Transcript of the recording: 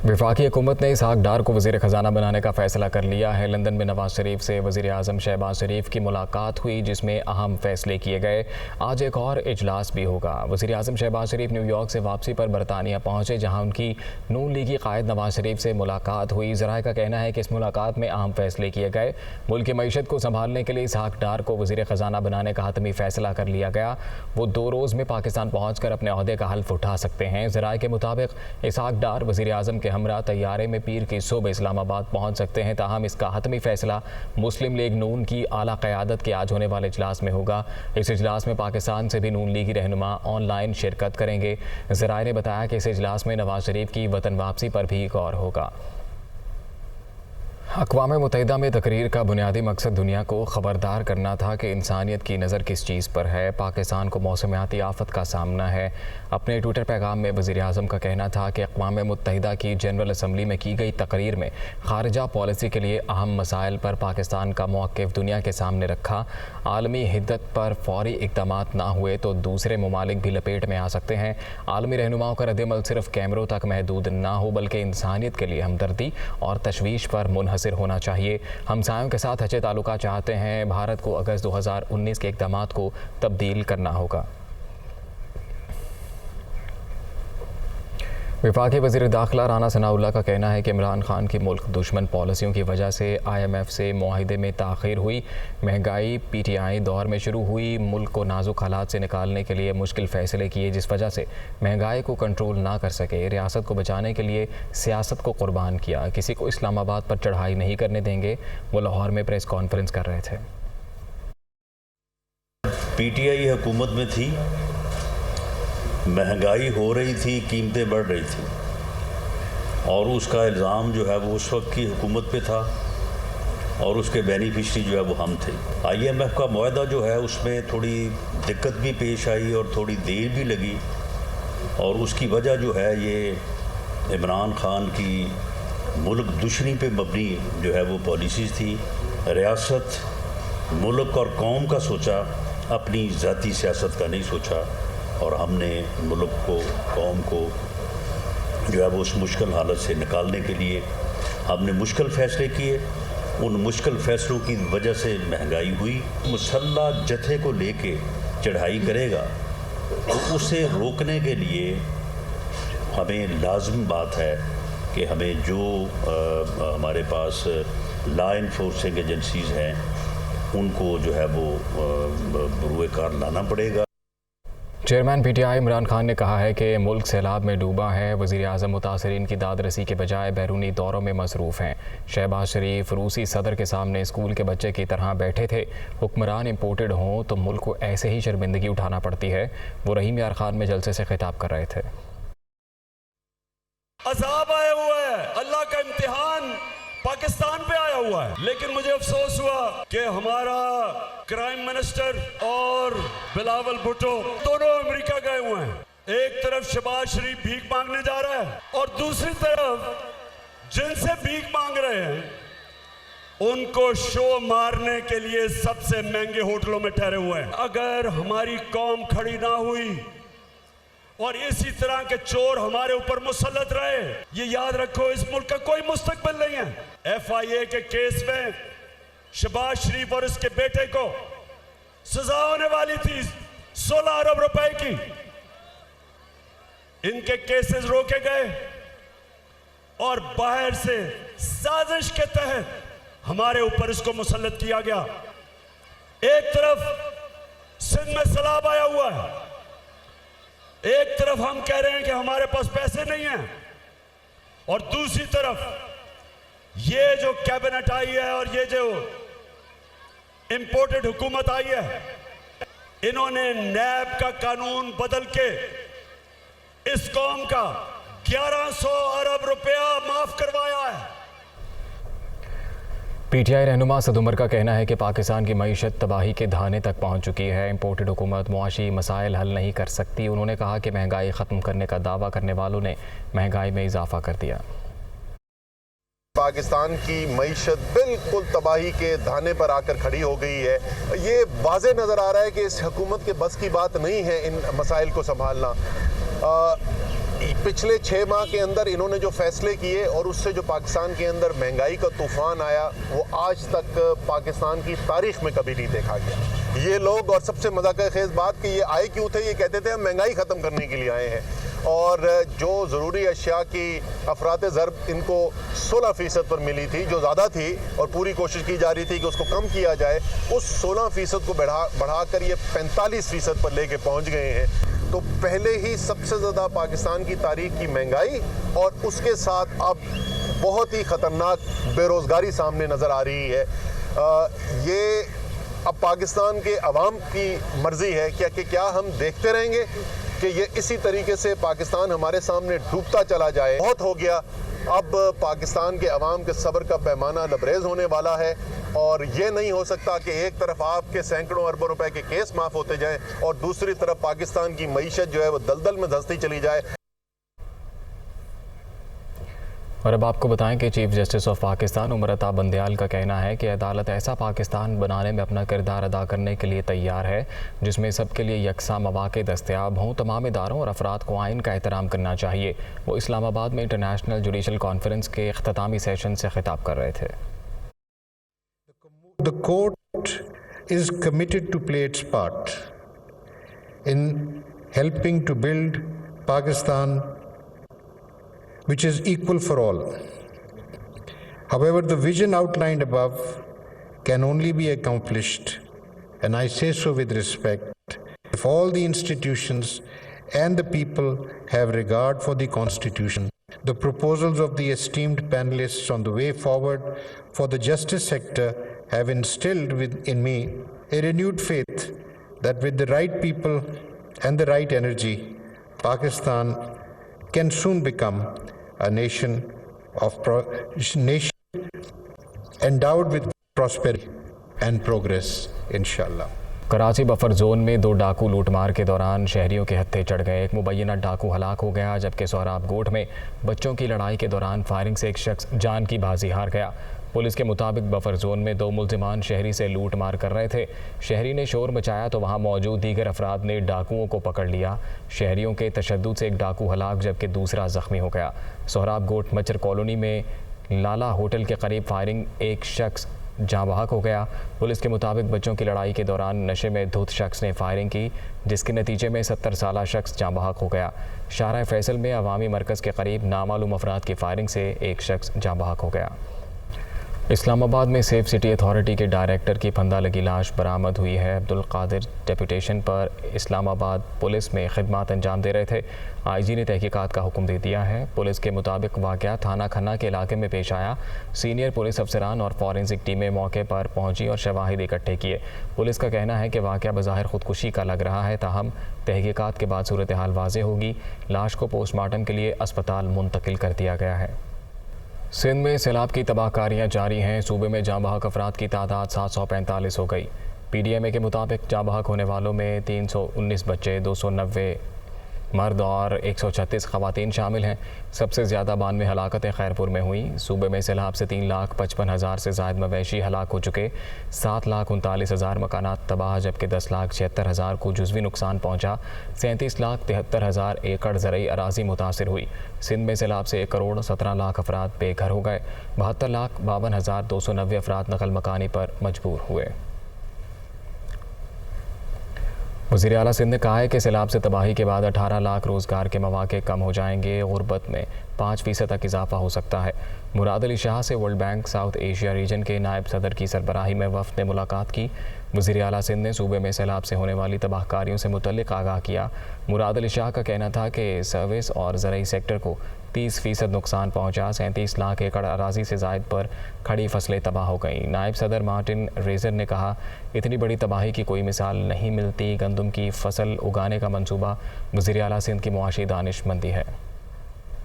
वफाकी हुकूमत ने इसहाक डार को वज़ीर ख़जाना बनाने का फ़ैसला कर लिया है। लंदन में नवाज़ शरीफ से वज़ीर आज़म शहबाज शरीफ की मुलाकात हुई, जिसमें अहम फ़ैसले किए गए। आज एक और इजलास भी होगा। वज़ीर आज़म शहबाज शरीफ न्यूयॉर्क से वापसी पर बरतानिया पहुँचे, जहाँ उनकी नून लीगी कायद नवाज़ शरीफ से मुलाकात हुई। ज़राए का कहना है कि इस मुलाकात में अहम फ़ैसले किए गए। मुल्क की मईशत को संभालने के लिए इसहाक डार को वज़ीर ख़जाना बनाने का हतमी फ़ैसला कर लिया गया। वो 2 रोज़ में पाकिस्तान पहुँच कर अपने अहदे का हल्फ उठा सकते हैं। ज़राए के मुताबिक इसहाक डार वज़ीर आज़म के हमरा तैयारे में पीर की सुबह इस्लामाबाद पहुंच सकते हैं। ताहम इसका हतमी फैसला मुस्लिम लीग नून की आला क़यादत के आज होने वाले इजलास में होगा। इस इजलास में पाकिस्तान से भी नून लीगी रहनुमा ऑनलाइन शिरकत करेंगे। ज़राए ने बताया कि इस इजलास में नवाज शरीफ की वतन वापसी पर भी गौर होगा। अक़वाम मुत्तहिदा में तकरीर का बुनियादी मकसद दुनिया को ख़बरदार करना था कि इंसानियत की नज़र किस चीज़ पर है। पाकिस्तान को मौसमियाती आफत का सामना है। अपने ट्विटर पैगाम में वज़ीर आज़म का कहना था कि अक़वाम मुत्तहिदा की जनरल असम्बली में की गई तकरीर में ख़ारिजा पॉलिसी के लिए अहम मसाइल पर पाकिस्तान का मौक़िफ़ दुनिया के सामने रखा। आलमी हिद्दत पर फ़ौरी इक़दामात ना हुए तो दूसरे ममालिक भी लपेट में आ सकते हैं। आलमी रहनुमाओं का रद्द-ए-अमल सिर्फ कैमरों तक महदूद ना हो, बल्कि इंसानियत के लिए हमदर्दी और तशवीश पर मुनहसर होना चाहिए। हमसायों के साथ अच्छे ताल्लुकात चाहते हैं। भारत को अगस्त 2019 के इक़दामात को तब्दील करना होगा। वफाकी वज़ीर दाखिला राना सनाउल्लाह का कहना है कि इमरान खान की मुल्क दुश्मन पॉलिसियों की वजह से IMF से मुआहिदे में ताख़ीर हुई। महंगाई PTI दौर में शुरू हुई। मुल्क को नाजुक हालात से निकालने के लिए मुश्किल फ़ैसले किए, जिस वजह से महंगाई को कंट्रोल ना कर सके। रियासत को बचाने के लिए सियासत को कुर्बान किया। किसी को इस्लामाबाद पर चढ़ाई नहीं करने देंगे। वो लाहौर में प्रेस कॉन्फ्रेंस कर रहे थे। PTI हुकूमत में थी, महंगाई हो रही थी, कीमतें बढ़ रही थी, और उसका इल्ज़ाम जो है वो उस वक्त की हुकूमत पे था और उसके बेनिफिशरी जो है वो हम थे। IMF का मुआहदा जो है उसमें थोड़ी दिक्कत भी पेश आई और थोड़ी देर भी लगी, और उसकी वजह जो है ये इमरान खान की मुल्क दुश्मनी पे मबनी जो है वो पॉलिसीज़ थी। रियासत मुल्क और कौम का सोचा, अपनी ज़ाती सियासत का नहीं सोचा, और हमने मुल्क को, कौम को जो है वो उस मुश्किल हालत से निकालने के लिए हमने मुश्किल फ़ैसले किए। उन मुश्किल फ़ैसलों की वजह से महंगाई हुई। मुसल्लह जत्थे को लेके चढ़ाई करेगा तो उसे रोकने के लिए हमें लाज़िम बात है कि हमें जो हमारे पास लॉ इन्फोर्सिंग एजेंसीज़ हैं उनको जो है वो बरूए कार लाना पड़ेगा। चेयरमैन PTI इमरान खान ने कहा है कि मुल्क सैलाब में डूबा है। वज़ीर आज़म मुतासरीन की दाद रसी के बजाय बैरूनी दौरों में मसरूफ़ हैं। शहबाज शरीफ रूसी सदर के सामने स्कूल के बच्चे की तरह बैठे थे। हुक्मरान इम्पोर्टेड हों तो मुल्क को ऐसे ही शर्मिंदगी उठाना पड़ती है। वो रहीम यार खान में जलसे से खिताब कर रहे थे। अज़ाब आया हुआ है, अल्लाह का इम्तिहान पाकिस्तान पे आया हुआ है। लेकिन मुझे अफसोस हुआ कि हमारा क्राइम मिनिस्टर और बिलावल भुट्टो दोनों अमेरिका गए हुए हैं। एक तरफ शहबाज शरीफ भीख मांगने जा रहा है और दूसरी तरफ जिनसे भीख मांग रहे हैं उनको शो मारने के लिए सबसे महंगे होटलों में ठहरे हुए हैं। अगर हमारी कौम खड़ी ना हुई और इसी तरह के चोर हमारे ऊपर मुसल्लत रहे, ये याद रखो इस मुल्क का कोई मुस्तकबिल नहीं है। FIA के केस में शहबाज शरीफ और उसके बेटे को सजा होने वाली थी 16 अरब रुपए की। इनके केसेस रोके गए और बाहर से साजिश के तहत हमारे ऊपर इसको मुसल्लत किया गया। एक तरफ सिंध में सैलाब आया हुआ है, एक तरफ हम कह रहे हैं कि हमारे पास पैसे नहीं हैं, और दूसरी तरफ ये जो कैबिनेट आई है और ये जो इंपोर्टेड हुकूमत आई है, इन्होंने नैब का कानून बदल के इस कौम का 1100 अरब रुपया माफ करवाया है। PTI रहनुमा सद उमर का कहना है कि पाकिस्तान की मईशत तबाही के धाने तक पहुंच चुकी है। इम्पोर्टेड हुकूमत मुआशी मसाइल हल नहीं कर सकती। उन्होंने कहा कि महंगाई ख़त्म करने का दावा करने वालों ने महंगाई में इजाफा कर दिया। पाकिस्तान की मईशत बिल्कुल तबाही के धाने पर आकर खड़ी हो गई है। ये वाज़े नज़र आ रहा है कि इस हुकूमत के बस की बात नहीं है इन मसाइल को संभालना। पिछले 6 माह के अंदर इन्होंने जो फैसले किए और उससे जो पाकिस्तान के अंदर महंगाई का तूफान आया, वो आज तक पाकिस्तान की तारीख में कभी नहीं देखा गया। ये लोग, और सबसे मज़ाक़-ए-ख़ेज़ बात कि ये आए क्यों थे, ये कहते थे हम महंगाई ख़त्म करने के लिए आए हैं, और जो ज़रूरी अशिया की अफरात ज़रब इनको 16% पर मिली थी, जो ज़्यादा थी, और पूरी कोशिश की जा रही थी कि उसको कम किया जाए, उस 16% को बढ़ाकर ये 45% पर लेके पहुँच गए हैं। तो पहले ही सबसे ज़्यादा पाकिस्तान की तारीख की महंगाई और उसके साथ अब बहुत ही ख़तरनाक बेरोज़गारी सामने नज़र आ रही है। ये अब पाकिस्तान के अवाम की मर्ज़ी है कि क्या हम देखते रहेंगे कि ये इसी तरीके से पाकिस्तान हमारे सामने डूबता चला जाए। बहुत हो गया, अब पाकिस्तान के अवाम के सब्र का पैमाना लबरेज़ होने वाला है, और ये नहीं हो सकता कि एक तरफ आपके सैकड़ों अरबों रुपए के केस माफ़ होते जाएं और दूसरी तरफ पाकिस्तान की मईशत जो है वो दलदल में धंसती चली जाए। और अब आपको बताएं कि chief justice of Pakistan Umar Ata Bandial का कहना है कि अदालत ऐसा पाकिस्तान बनाने में अपना किरदार अदा करने के लिए तैयार है जिसमें सबके लिए यकसा मौक़े दस्तयाब हों। तमाम इदारों और अफराद को आइन का एहतराम करना चाहिए। वो इस्लामाबाद में इंटरनेशनल जुडिशल कॉन्फ्रेंस के इख्तितामी सेशन से खिताब कर रहे थे। The court is committed to play its part in helping to build Pakistan which is equal for all. However, the vision outlined above can only be accomplished, and I say so with respect, if all the institutions and the people have regard for the Constitution. The proposals of the esteemed panelists on the way forward for the justice sector have instilled in me a renewed faith that with the right people and the right energy, Pakistan can soon become a nation endowed with prosperity and progress, inshallah. Karachi buffer zone में 2 डाकू लूटमार के दौरान शहरियों के हत्थे चढ़ गए। एक मुबैना डाकू हलाक हो गया, जबकि सोहराब गोठ में बच्चों की लड़ाई के दौरान फायरिंग से एक शख्स जान की बाजी हार गया। पुलिस के मुताबिक बफर जोन में 2 मुल्जिमान शहरी से लूट मार कर रहे थे। शहरी ने शोर मचाया तो वहां मौजूद दीगर अफराद ने डाकुओं को पकड़ लिया। शहरियों के तशद्दुद से एक डाकू हलाक जबकि दूसरा जख्मी हो गया। सोहराब गोठ मचर कॉलोनी में लाला होटल के करीब फायरिंग, एक शख्स जाँ बहक हो गया। पुलिस के मुताबिक बच्चों की लड़ाई के दौरान नशे में धुत शख्स ने फायरिंग की, जिसके नतीजे में 70 साला शख्स जाँ बहक हो गया। शाहराह फैसल में अवामी मरकज़ के करीब नामालूम अफराद की फायरिंग से एक शख्स जाँ बहक हो गया। इस्लामाबाद में सेफ सिटी अथॉरिटी के डायरेक्टर की फंदा लगी लाश बरामद हुई है। अब्दुल कादिर डेपुटेशन पर इस्लामाबाद पुलिस में खिदमत अंजाम दे रहे थे। आईजी ने तहकीकात का हुक्म दे दिया है। पुलिस के मुताबिक वाक़या थाना खन्ना के इलाके में पेश आया। सीनियर पुलिस अफसरान और फॉरेंसिक टीमें मौके पर पहुंची और शवाहिद इकट्ठे किए। पुलिस का कहना है कि वाक़या बज़ाहिर खुदकुशी का लग रहा है, ताहम तहकीकात के बाद सूरत हाल वाज़ेह होगी। लाश को पोस्टमार्टम के लिए अस्पताल मुंतकिल कर दिया गया है। सिंध में सैलाब की तबाहकारियाँ जारी हैं। सूबे में जाँ बहक अफराद की तादाद 745 हो गई। PDMA के मुताबिक जाँ बहक होने वालों में 319 बच्चे, 290 मर्द और 136 ख़वातीन शामिल हैं। सबसे ज़्यादा 92 हलाकतें खैरपुर में हुई। सूबे में सैलाब से 3,55,000 से ज़ायद मवेशी हलाक हो चुके। 7,39,000 मकानात तबाह, जबकि 10,76,000 को जुज़वी नुकसान पहुँचा। 37,73,000 एकड़ ज़रई अराज़ी मुतासिर हुई। सिंध में सैलाब से 1 करोड़ 17 लाख अफराद बेघर हो गए। 72,52,290 अफराद नकल मकानी पर मजबूर हुए। वज़ीर आला सिंध ने कहा है कि सैलाब से तबाही के बाद 18 लाख रोज़गार के मौक़े कम हो जाएंगे। गुरबत में 5% तक इजाफा हो सकता है। मुराद अली शाह से world bank south Asia region के नायब सदर की सरबराही में वफ़द ने मुलाकात की। वज़ीर आला सिंध ने सूबे में सैलाब से होने वाली तबाहकारियों से मुतल्लिक़ आगाह किया। मुराद अली शाह का कहना था कि सर्विस और ज़रई सेक्टर को 30% नुकसान पहुँचा। 37 लाख एकड़ अराज़ी से ज़ायद पर खड़ी फसलें तबाह हो गईं। नायब सदर मार्टिन रेजर ने कहा, इतनी बड़ी तबाही की कोई मिसाल नहीं मिलती। गंदम की फसल उगाने का मंसूबा वज़ीर आला सिंध की मुआशी दानिशमंदी है।